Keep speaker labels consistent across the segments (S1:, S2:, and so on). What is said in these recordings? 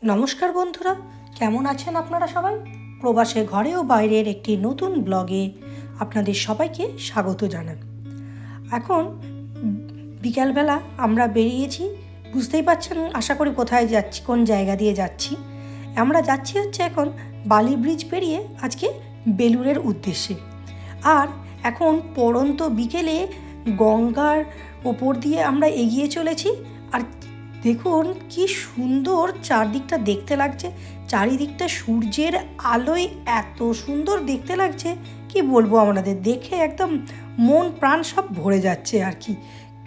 S1: নমস্কার বন্ধুরা, কেমন আছেন আপনারা সবাই? প্রবাসে ঘরে ও বাইরের একটি নতুন ব্লগে আপনাদের সবাইকে স্বাগত জানান। এখন বিকালবেলা আমরা বেরিয়েছি, বুঝতেই পারছেন আশা করি কোথায় যাচ্ছি, কোন জায়গা দিয়ে যাচ্ছি। আমরা যাচ্ছি এখন বালি ব্রিজ পেরিয়ে আজকে বেলুড়ের উদ্দেশ্যে। আর এখন পড়ন্ত বিকেলে গঙ্গার ওপর দিয়ে আমরা এগিয়ে চলেছি। আর দেখুন কি সুন্দর চারদিকটা দেখতে লাগছে, চারিদিকটা সূর্যের আলোয় এত সুন্দর দেখতে লাগছে, কি বলবো, আমাদের দেখে একদম মন প্রাণ সব ভরে যাচ্ছে আর কি।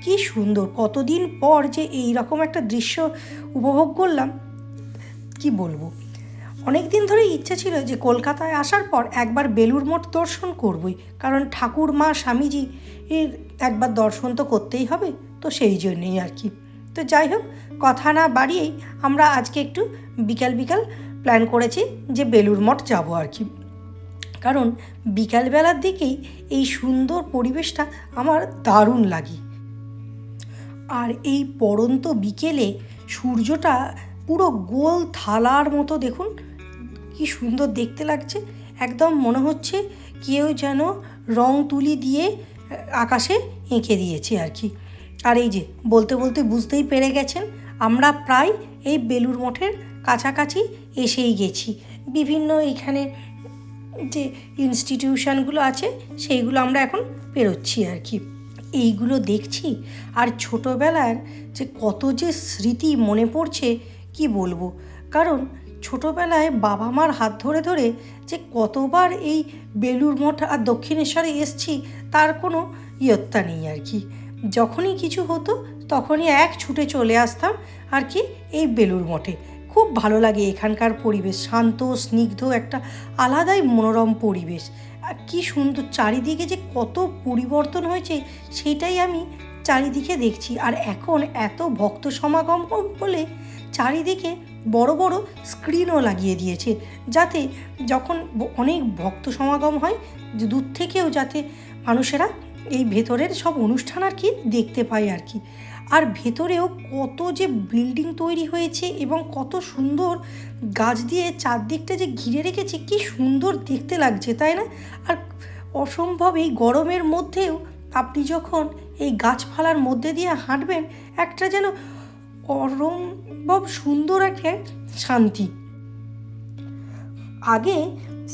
S1: কি সুন্দর, কতদিন পর যে এই রকম একটা দৃশ্য উপভোগ করলাম, কি বলবো। অনেক দিন ধরেই ইচ্ছা ছিল যে কলকাতায় আসার পর একবার বেলুড় মঠ দর্শন করবই, কারণ ঠাকুর মা স্বামীজি এর একবার দর্শন তো করতেই হবে, তো সেই জন্যেই আর কি। তো যাই হোক, কথা না বাড়িয়েই আমরা আজকে একটু বিকাল প্ল্যান করেছি যে বেলুড় মঠ যাবো আর কি। কারণ বিকালবেলার দিকেই এই সুন্দর পরিবেশটা আমার দারুণ লাগে। আর এই পড়ন্ত বিকেলে সূর্যটা পুরো গোল থালার মতো, দেখুন কি সুন্দর দেখতে লাগছে। একদম মনে হচ্ছে কেউ যেন রং তুলি দিয়ে আকাশে এঁকে দিয়েছে আর কি। আর এই যে বলতে বলতে বুঝতেই পেরে গেছেন, আমরা প্রায় এই বেলুড় মঠের কাছাকাছি এসেই গেছি। বিভিন্ন এখানে যে ইনস্টিটিউশনগুলো আছে সেইগুলো আমরা এখন পেরোচ্ছি আর কি। এইগুলো দেখছি আর ছোটোবেলার যে কত যে স্মৃতি মনে পড়ছে, কি বলবো। কারণ ছোটোবেলায় বাবা মার হাত ধরে ধরে যে কতবার এই বেলুড় মঠ আর দক্ষিণেশ্বরে এসছি, তার কোনো ইয়ত্তা নেই আর কি। যখনই কিছু হতো তখনই এক ছুটে চলে আসতাম আর কি এই বেলুড় মঠে। খুব ভালো লাগে এখানকার পরিবেশ, শান্ত স্নিগ্ধ একটা আলাদাই মনোরম পরিবেশ। আর কী সুন্দর চারিদিকে যে কত পরিবর্তন হয়েছে সেটাই আমি চারিদিকে দেখছি। আর এখন এত ভক্ত সমাগম বলে চারিদিকে বড় বড় স্ক্রিনও লাগিয়ে দিয়েছে, যাতে যখন অনেক ভক্ত সমাগম হয় দূর থেকেও যাতে মানুষেরা এই ভেতরের সব অনুষ্ঠান আর কি দেখতে পায় আর কি। আর ভেতরেও কত যে বিল্ডিং তৈরি হয়েছে এবং কত সুন্দর গাছ দিয়ে চারদিকটা যে ঘিরে রেখেছে, কি সুন্দর দেখতে লাগছে, তাই না? আর অসম্ভব এই গরমের মধ্যেও আপনি যখন এই গাছপালার মধ্যে দিয়ে হাঁটবেন, একটা যেন অসম্ভব সুন্দর একটা শান্তি। আগে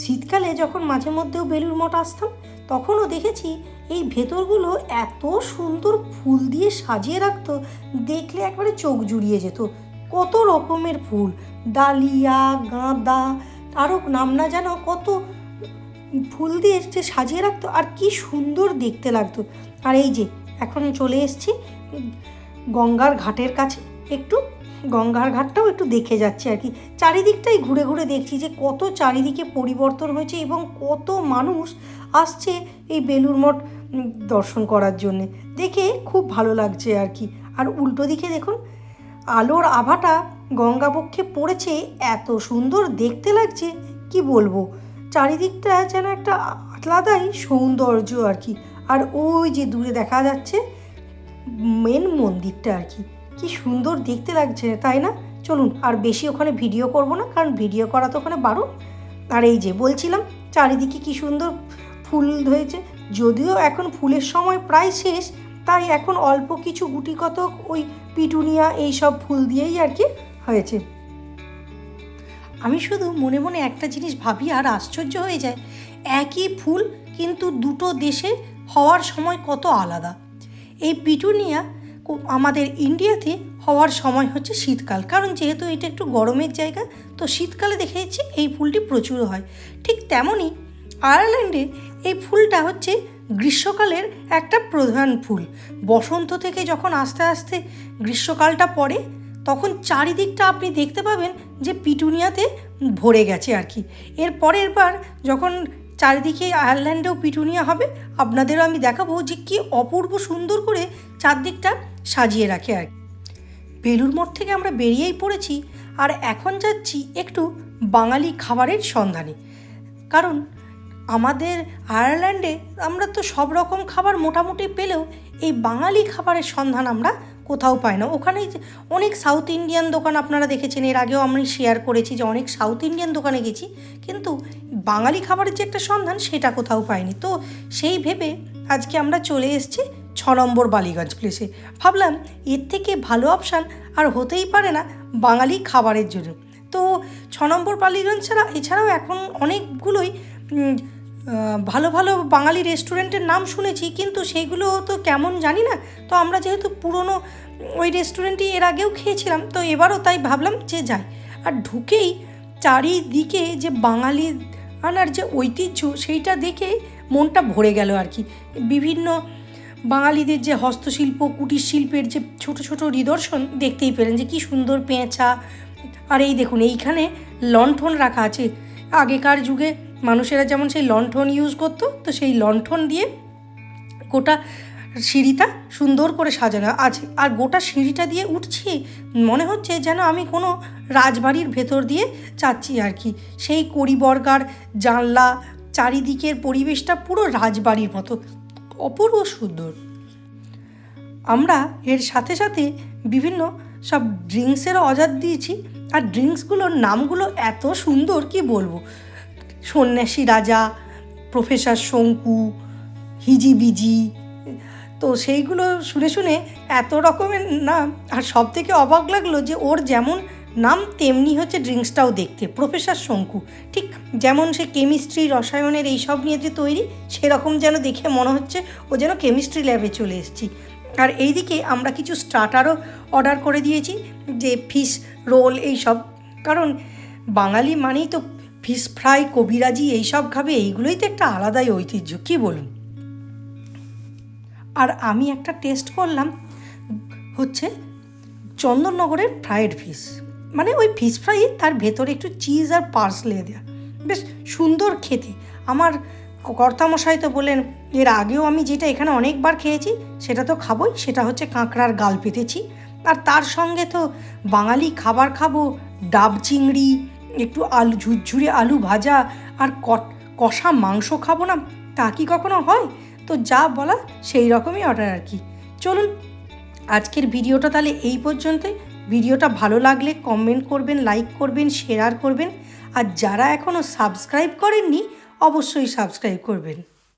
S1: শীতকালে যখন মাঝে মধ্যেও বেলুড় মঠ আসতাম, তখনও দেখেছি এই ভেতরগুলো এত সুন্দর ফুল দিয়ে সাজিয়ে রাখতো, দেখলে একবারে চোখ জুড়িয়ে যেত। কত রকমের ফুল, ডালিয়া, গাঁদা, আরও নাম না যেন কত ফুল দিয়ে যে সাজিয়ে রাখতো, আর কি সুন্দর দেখতে লাগতো। আর এই যে এখন চলে এসেছি গঙ্গার ঘাটের কাছে, একটু গঙ্গার ঘাটটাও একটু দেখে যাচ্ছি আর কি। চারিদিকটাই ঘুরে ঘুরে দেখছি যে কত চারিদিকে পরিবর্তন হয়েছে এবং কত মানুষ আসছে এই বেলুড় মঠ দর্শন করার জন্যে। দেখে খুব ভালো লাগছে আর কি। আর উল্টো দিকে দেখুন, আলোর আভাটা গঙ্গাবক্ষে পড়েছে, এত সুন্দর দেখতে লাগছে, কি বলবো। চারিদিকটা যেন একটা আলাদাই সৌন্দর্য আর কি। আর ওই যে দূরে দেখা যাচ্ছে মেন মন্দিরটা আর কি, কি সুন্দর দেখতে লাগছে, তাই না? চলুন আর বেশি ওখানে ভিডিও করব না, কারণ ভিডিও করা তো ওখানে বারণ। আর এই যে বলছিলাম চারিদিকে কি সুন্দর ফুল হয়েছে, যদিও এখন ফুলের সময় প্রায় শেষ, তাই এখন অল্প কিছু গুটিকত ওই পিটুনিয়া এইসব ফুল দিয়েই আর কি হয়েছে। আমি শুধু মনে মনে একটা জিনিস ভাবি আর আশ্চর্য হয়ে যায়, একই ফুল কিন্তু দুটো দেশে হওয়ার সময় কত আলাদা। এই পিটুনিয়া আমাদের ইন্ডিয়াতে হওয়ার সময় হচ্ছে শীতকাল, কারণ যেহেতু এটা একটু গরমের জায়গা, তো শীতকালে দেখেছি এই ফুলটি প্রচুর হয়। ঠিক তেমনই আয়ারল্যান্ডে এই ফুলটা হচ্ছে গ্রীষ্মকালের একটা প্রধান ফুল। বসন্ত থেকে যখন আস্তে আস্তে গ্রীষ্মকালটা পড়ে, তখন চারিদিকটা আপনি দেখতে পাবেন যে পিটুনিয়াতে ভরে গেছে আর কি। এর পরের বার যখন চারিদিকে আয়ারল্যান্ডেও পিটুনিয়া হবে, আপনাদেরও আমি দেখাবো যে কি অপূর্ব সুন্দর করে চারদিকটা সাজিয়ে রাখে আর কি। বেলুড় মঠ থেকে আমরা বেরিয়েই পড়েছি, আর এখন যাচ্ছি একটু বাঙালি খাবারের সন্ধানে। কারণ আমাদের আয়ারল্যান্ডে আমরা তো সব রকম খাবার মোটামুটি পেলেও এই বাঙালি খাবারের সন্ধান আমরা কোথাও পায় না। ওখানে অনেক সাউথ ইন্ডিয়ান দোকান আপনারা দেখেছেন, এর আগেও আমি শেয়ার করেছি যে অনেক সাউথ ইন্ডিয়ান দোকানে গেছি, কিন্তু বাঙালি খাবারের যে একটা সন্ধান সেটা কোথাও পাইনি। তো সেই ভেবে আজকে আমরা চলে এসেছি 6 নম্বর বালিগঞ্জ প্লেসে। ভাবলাম এর থেকে ভালো অপশান আর হতেই পারে না বাঙালি খাবারের জন্য। তো 6 নম্বর বালিগঞ্জ এছাড়াও এখন অনেকগুলোই ভালো ভালো বাঙালি রেস্টুরেন্টের নাম শুনেছি, কিন্তু সেইগুলো তো কেমন জানি না। তো আমরা যেহেতু পুরনো ওই রেস্টুরেন্টেই এর আগেও খেয়েছিলাম, তো এবারও তাই ভাবলাম যে যাই। আর ঢুকেই চারিদিকে যে বাঙালি আনার যে ঐতিহ্য সেইটা দেখে মনটা ভরে গেল আর কি। বিভিন্ন বাঙালিদের যে হস্তশিল্প, কুটির শিল্পের যে ছোট ছোট নিদর্শন দেখতেই পেলেন যে কী সুন্দর পেঁচা। আর এই দেখুন এইখানে লণ্ঠন রাখা আছে। আগেকার যুগে মানুষেরা যেমন সেই লণ্ঠন ইউজ করতো, তো সেই লণ্ঠন দিয়ে গোটা সিঁড়িটা সুন্দর করে সাজানো আছে। আর গোটা সিঁড়িটা দিয়ে উঠছি মনে হচ্ছে যেন আমি কোনো রাজবাড়ির ভেতর দিয়ে যাচ্ছি আর কি। সেই কড়িবর্গার জানলা, চারিদিকের পরিবেশটা পুরো রাজবাড়ির মতো, অপূর্ব সুন্দর। আমরা এর সাথে সাথে বিভিন্ন সব ড্রিঙ্কসেরও অর্ডার দিয়েছি, আর ড্রিঙ্কসগুলোর নামগুলো এত সুন্দর কি বলবো। সন্ন্যাসী রাজা, প্রফেসর শঙ্কু, হিজিবিজি, তো সেইগুলো শুনে শুনে এত রকমের নাম। আর সব থেকে অবাক লাগলো যে ওর যেমন নাম তেমনি হচ্ছে ড্রিঙ্কসটাও দেখতে। প্রফেসর শঙ্কু, ঠিক যেমন সে কেমিস্ট্রি রসায়নের এইসব নিয়ে যে তৈরি, সেরকম যেন দেখে মনে হচ্ছে ও যেন কেমিস্ট্রি ল্যাবে চলে এসেছি। আর এইদিকে আমরা কিছু স্টার্টারও অর্ডার করে দিয়েছি, যে ফিশ রোল এইসব, কারণ বাঙালি মানেই তো ফিশ ফ্রাই, কবিরাজি এইসব খাবে, এইগুলোই তো একটা আলাদাই ঐতিহ্য, কী বলুন। আর আমি একটা টেস্ট করলাম হচ্ছে চন্দননগরের ফ্রায়েড ফিশ, মানে ওই ফিশ ফ্রাই তার ভেতরে একটু চিজ আর পার্সলে দেওয়া, বেশ সুন্দর খেতে। আমার কর্তামশাই তো বলেন, এর আগেও আমি যেটা এখানে অনেকবার খেয়েছি সেটা তো খাবোই, সেটা হচ্ছে কাঁকড়ার গাল পেতেছি। আর তার সঙ্গে তো বাঙালি খাবার খাবো, ডাব চিংড়ি, একটু আলু ঝুরঝুরে আলু ভাজা, আর কষা মাংস খাবো না, তা কি কখনো হয়? তো যা বলা সেই রকমই অর্ডার আর কি। চলুন আজকের ভিডিওটা তাহলে এই পর্যন্তই। ভিডিওটা ভালো লাগলে কমেন্ট করবেন, লাইক করবেন, শেয়ার করবেন, আর যারা এখনও সাবস্ক্রাইব করেননি অবশ্যই সাবস্ক্রাইব করবেন।